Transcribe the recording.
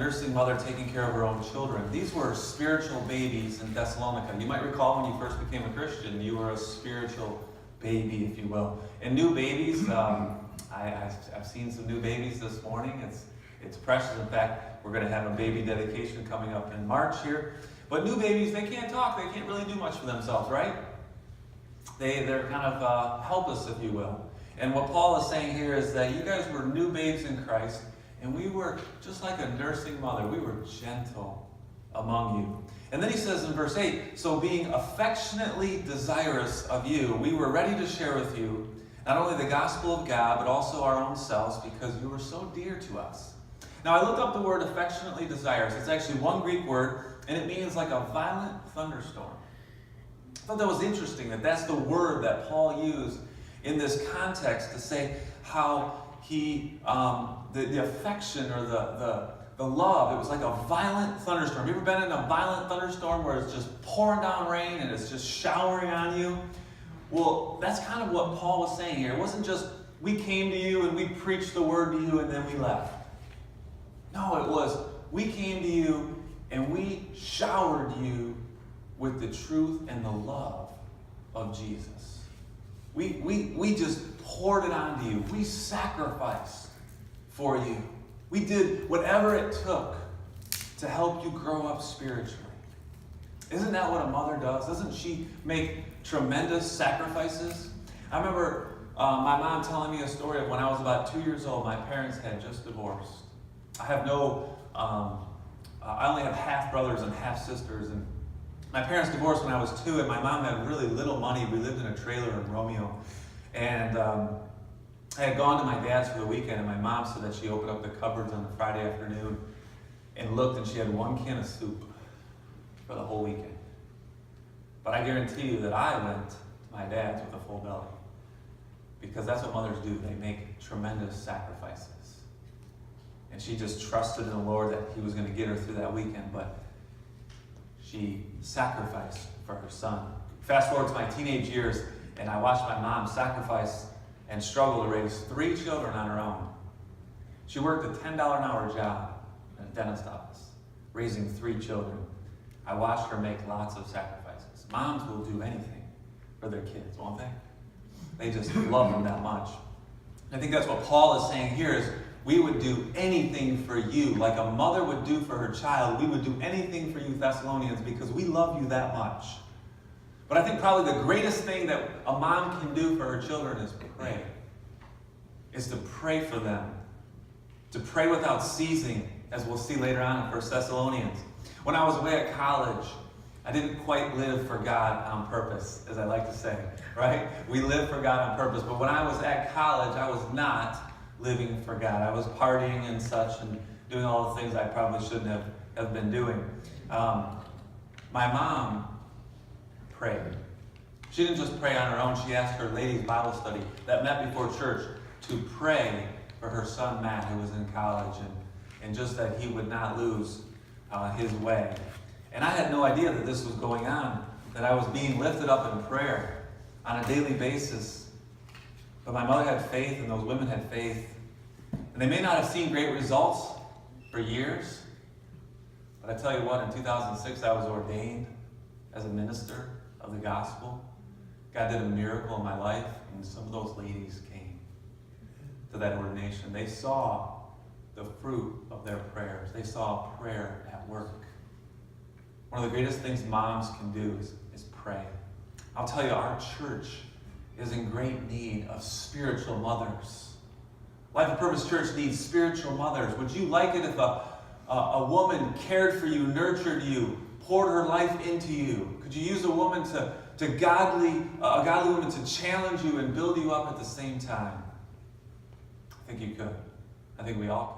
nursing mother taking care of her own children. These were spiritual babies in Thessalonica. You might recall when you first became a Christian, you were a spiritual baby, if you will. And new babies, I've seen some new babies this morning. It's precious. In fact, we're going to have a baby dedication coming up in March here. But new babies, they can't talk. They can't really do much for themselves, right? They're kind of helpless, if you will. And what Paul is saying here is that you guys were new babes in Christ, and we were just like a nursing mother. We were gentle among you. And then he says in verse 8, so being affectionately desirous of you, we were ready to share with you not only the gospel of God, but also our own selves, because you were so dear to us. Now, I looked up the word affectionately desirous. It's actually one Greek word, and it means like a violent thunderstorm. I thought that was interesting, that that's the word that Paul used in this context to say how he, the affection or the love, it was like a violent thunderstorm. Have you ever been in a violent thunderstorm where it's just pouring down rain and it's just showering on you? Well, that's kind of what Paul was saying here. It wasn't just we came to you and we preached the word to you and then we left. No, it was we came to you and we showered you with the truth and the love of Jesus. We just poured it onto you. We sacrificed for you. We did whatever it took to help you grow up spiritually. Isn't that what a mother does? Doesn't she make tremendous sacrifices? I remember my mom telling me a story of when I was about 2 years old. My parents had just divorced. I only have half brothers and half sisters, and my parents divorced when I was 2, and my mom had really little money. We lived in a trailer in Romeo, and I had gone to my dad's for the weekend, and my mom said that she opened up the cupboards on the Friday afternoon and looked, and she had 1 can of soup for the whole weekend. But I guarantee you that I went to my dad's with a full belly, because that's what mothers do. They make tremendous sacrifices. And she just trusted in the Lord that he was going to get her through that weekend, but she sacrificed for her son. Fast forward to my teenage years, and I watched my mom sacrifice and struggle to raise 3 children on her own. She worked a $10 an hour job in a dentist office, raising 3 children. I watched her make lots of sacrifices. Moms will do anything for their kids, won't they? They just love them that much. I think that's what Paul is saying here is we would do anything for you, like a mother would do for her child. We would do anything for you, Thessalonians, because we love you that much. But I think probably the greatest thing that a mom can do for her children is pray. Is to pray for them. To pray without ceasing, as we'll see later on in 1 Thessalonians. When I was away at college, I didn't quite live for God on purpose, as I like to say, right? We live for God on purpose. But when I was at college, I was not living for God. I was partying and such and doing all the things I probably shouldn't have been doing. My mom prayed. She didn't just pray on her own. She asked her ladies' Bible study that met before church to pray for her son Matt, who was in college, and just that he would not lose his way. And I had no idea that this was going on, that I was being lifted up in prayer on a daily basis. But my mother had faith, and those women had faith. And they may not have seen great results for years, but I tell you what, in 2006 I was ordained as a minister of the gospel. God did a miracle in my life, and some of those ladies came to that ordination. They saw the fruit of their prayers. They saw prayer at work. One of the greatest things moms can do is pray. I'll tell you, our church is in great need of spiritual mothers. Life of Purpose Church needs spiritual mothers. Would you like it if a woman cared for you, nurtured you, poured her life into you? Could you use a woman a godly woman to challenge you and build you up at the same time? I think you could. I think we all could.